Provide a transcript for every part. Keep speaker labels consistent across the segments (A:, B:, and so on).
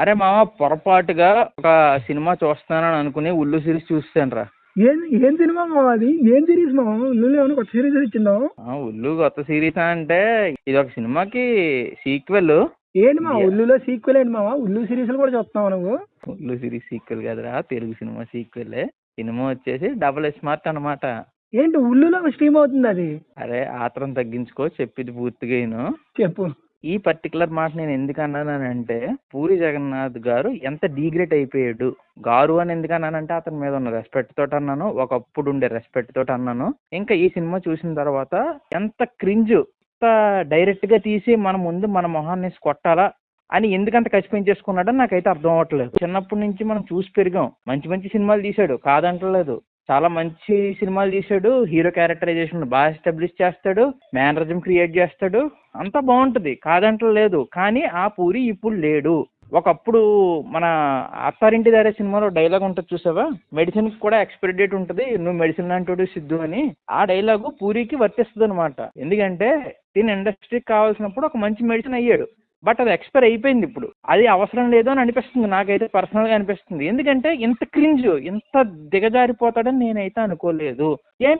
A: అరే మామ, పొరపాటుగా ఒక సినిమా చూస్తానని అనుకుని ఉల్లు సిరీస్ చూస్తాను రా.
B: ఏం ఏం సినిమా మామ అది? ఏం సిరీస్ మామ? ఉల్లులో ఏమైనా కొత్త సిరీస్ ఇచ్చిందా?
A: ఉల్లు కొత్త సిరీస్ అంటే ఇది ఒక సినిమాకి సీక్వెల్.
B: ఏంటి మా ఉల్లులో సీక్వెల్ ఏంటి మామ? ఉల్లు సిరీస్ కూడా చూస్తున్నావు నువ్వు?
A: ఉల్లు సిరీస్ సీక్వెల్ కదరా, తెలుగు సినిమా సీక్వెల్. సినిమా వచ్చేసి డబుల్ స్మార్ట్ అనమాట.
B: ఏంటి ఉల్లులో స్ట్రీమ్ అవుతుంది అది?
A: అరే ఆత్రం తగ్గించుకో, చెప్పింది పూర్తిగా విను.
B: చెప్పు.
A: ఈ పర్టికులర్ మాట నేను ఎందుకు అన్నానంటే, పూరి జగన్నాథ్ గారు ఎంత డీగ్రేట్ అయిపోయాడు. గారు అని ఎందుకు అన్నానంటే అతని మీద ఉన్న రెస్పెక్ట్ తోటి అన్నాను, ఒకప్పుడు ఉండే రెస్పెక్ట్ తోటి అన్నాను. ఇంకా ఈ సినిమా చూసిన తర్వాత ఎంత క్రింజ్, ఎంత డైరెక్ట్ గా తీసి మన ముందు మన మొహాన్ని కొట్టాలా అని ఎందుకంత కసిపించేసుకున్నాడో నాకైతే అర్థం అవ్వట్లేదు. చిన్నప్పటి నుంచి మనం చూసి పెరిగాం, మంచి మంచి సినిమాలు తీశాడు కాదంటలేదు, చాలా మంచి సినిమాలు తీశాడు, హీరో క్యారెక్టరైజేషన్ బాగా ఎస్టాబ్లిష్ చేస్తాడు, మేనరిజం క్రియేట్ చేస్తాడు, అంతా బాగుంటుంది కాదంటలేదు. కానీ ఆ పూరి ఇప్పుడు లేడు. ఒకప్పుడు మన అత్తారింటి దారే సినిమాలో డైలాగ్ ఉంటుంది చూసావా, మెడిసిన్ కూడా ఎక్స్పైరీ డేట్ ఉంటుంది, నువ్వు మెడిసిన్ అంటాడు సిద్ధు అని. ఆ డైలాగు పూరికి వర్తిస్తుంది అనమాట. ఎందుకంటే దీని ఇండస్ట్రీకి కావాల్సినప్పుడు ఒక మంచి మెడిసిన్ అయ్యాడు, బట్ అది ఎక్స్పైర్ అయిపోయింది. ఇప్పుడు అది అవసరం లేదు అని అనిపిస్తుంది నాకైతే, పర్సనల్గా అనిపిస్తుంది. ఎందుకంటే ఇంత క్రింజ్, ఇంత దిగజారిపోతాడని నేనైతే అనుకోలేదు.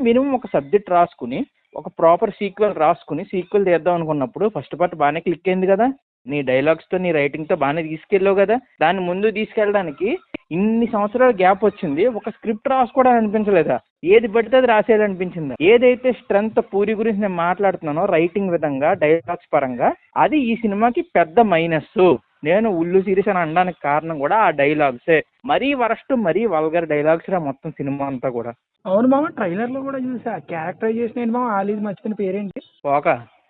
A: మినిమం ఒక సబ్జెక్ట్ రాసుకుని, ఒక ప్రాపర్ సీక్వెల్ రాసుకుని సీక్వెల్ తీద్దాం అనుకున్నప్పుడు ఫస్ట్ పార్ట్ బాగానే క్లిక్ అయింది కదా, నీ డైలాగ్స్తో నీ రైటింగ్తో బాగానే తీసుకెళ్ళావు కదా, దాన్ని ముందు తీసుకెళ్ళడానికి ఇన్ని సంవత్సరాల గ్యాప్ వచ్చింది, ఒక స్క్రిప్ట్ రాసుకోవడానికి అనిపించలేదా? ఏది పడితే అది రాసేయాలనిపించిందా? ఏదైతే స్ట్రెంగ్త్ పూరి గురించి నేను మాట్లాడుతున్నానో రైటింగ్ విధంగా, డైలాగ్స్ పరంగా, అది ఈ సినిమాకి పెద్ద మైనస్. నేను ఉల్లు సిరీస్ అని అనడానికి కారణం కూడా ఆ డైలాగ్సే. మరీ వరస్ట్, మరీ వల్గర్ డైలాగ్స్ రా మొత్తం సినిమా అంతా కూడా.
B: అవును మామ, ట్రైలర్ లో కూడా చూసా. క్యారెక్టరైజేషన్ ఏంటి మామ? ఆలీది మర్చిపోయిన పేరేంటి?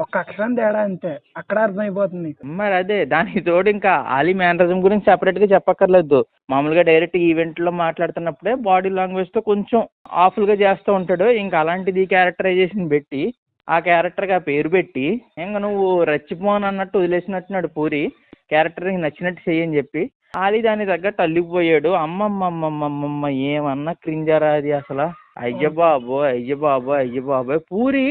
B: ఒక్క అక్షరం తేడా అంతే, అక్కడ అర్థమైపోతుంది.
A: మరి అదే, దానికి తోడు ఇంకా ఆలీ మేనరిజం గురించి సెపరేట్ గా చెప్పక్కర్లేదు. మామూలుగా డైరెక్ట్ ఈవెంట్ లో మాట్లాడుతున్నప్పుడే బాడీ లాంగ్వేజ్ తో కొంచెం ఆఫుల్ గా చేస్తూ ఉంటాడు. ఇంకా అలాంటిది క్యారెక్టరైజేషన్ పెట్టి, ఆ క్యారెక్టర్ గా పేరు పెట్టి, ఇంకా నువ్వు రచ్చిపోను అన్నట్టు వదిలేసినట్టున్నాడు పూరి. క్యారెక్టర్ నచ్చినట్టు చెయ్యని చెప్పి ఆలీ దాని తగ్గట్టు అల్లిపోయాడు. అమ్మమ్మమ్మమ్మమ్మ, ఏమన్నా క్రింజరా అది అసలు. అయ్య బాబోయ్, అయ్య బాబోయ్, అయ్య బాబోయ్. పూరి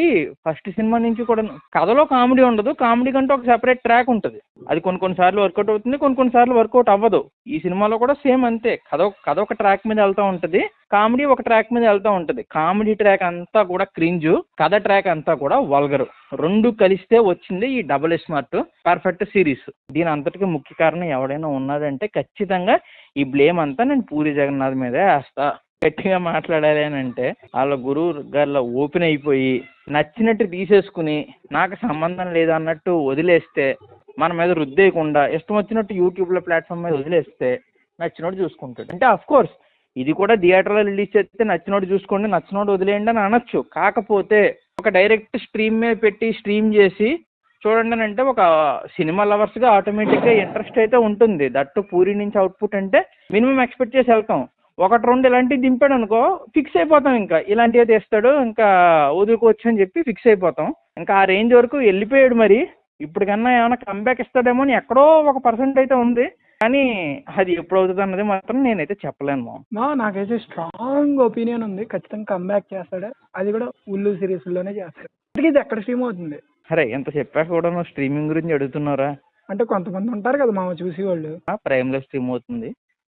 A: ఫస్ట్ సినిమా నుంచి కూడా కథలో కామెడీ ఉండదు, కామెడీ కంటే ఒక సెపరేట్ ట్రాక్ ఉంటుంది. అది కొన్ని సార్లు వర్కౌట్ అవుతుంది, కొన్ని సార్లు వర్కౌట్ అవ్వదు. ఈ సినిమాలో కూడా సేమ్ అంతే. కథ ఒక ట్రాక్ మీద వెళ్తూ ఉంటుంది, కామెడీ ఒక ట్రాక్ మీద వెళ్తూ ఉంటుంది. కామెడీ ట్రాక్ అంతా కూడా క్రింజు, కథ ట్రాక్ అంతా కూడా వల్గరు, రెండు కలిస్తే వచ్చింది ఈ డబుల్ స్మార్ట్ పర్ఫెక్ట్ సిరీస్. దీని అంతటికి ముఖ్య కారణం ఎవడైనా ఉన్నాడంటే ఖచ్చితంగా ఈ బ్లేమ్ అంతా నేను పూరి జగన్నాథ్ మీదే వేస్తా. గట్టిగా మాట్లాడాలి అని అంటే వాళ్ళ గురువు గారిలో ఓపెన్ అయిపోయి నచ్చినట్టు తీసేసుకుని నాకు సంబంధం లేదన్నట్టు వదిలేస్తే, మన మీద రుద్దేయకుండా ఇష్టం వచ్చినట్టు యూట్యూబ్లో ప్లాట్ఫామ్ మీద వదిలేస్తే నచ్చినట్టు చూసుకుంటాడు. అంటే అఫ్ కోర్స్ ఇది కూడా థియేటర్లో రిలీజ్ చేస్తే నచ్చినోడు చూసుకోండి, నచ్చినోడు వదిలేయండి అని అనొచ్చు. కాకపోతే ఒక డైరెక్ట్ స్ట్రీమ్ మీద పెట్టి స్ట్రీమ్ చేసి చూడండి అని అంటే ఒక సినిమా లవర్స్గా ఆటోమేటిక్గా ఇంట్రెస్ట్ అయితే ఉంటుంది. దట్టు పూరి నుంచి అవుట్పుట్ అంటే మినిమం ఎక్స్పెక్ట్ చేసి వెళ్తాం. ఒకటి రెండు ఇలాంటివి దింపాడు అనుకో ఫిక్స్ అయిపోతాం, ఇంకా ఇలాంటివి తెస్తాడు ఇంకా వదులుకోవచ్చు అని చెప్పి ఫిక్స్ అయిపోతాం. ఇంకా ఆ రేంజ్ వరకు వెళ్ళిపోయాడు. మరి ఇప్పటికన్నా ఏమైనా కంబ్యాక్ ఇస్తాడేమో అని ఎక్కడో ఒక పర్సెంట్ అయితే ఉంది, కానీ అది ఎప్పుడు అవుతుంది అన్నది మాత్రం నేనైతే చెప్పలేను.
B: నాకైతే స్ట్రాంగ్ ఒపీనియన్ ఉంది, ఖచ్చితంగా కంబ్యాక్ చేస్తాడు. అది కూడా ఉల్లు సిరీస్ లోనే చేస్తాడు. ఇది ఎక్కడ స్ట్రీమ్ అవుతుంది?
A: అరే ఎంత చెప్పాక కూడా నువ్వు స్ట్రీమింగ్ గురించి అడుగుతున్నారా?
B: అంటే కొంతమంది ఉంటారు కదా మామ చూసి వాళ్ళు.
A: ప్రైమ్లో స్ట్రీమ్ అవుతుంది.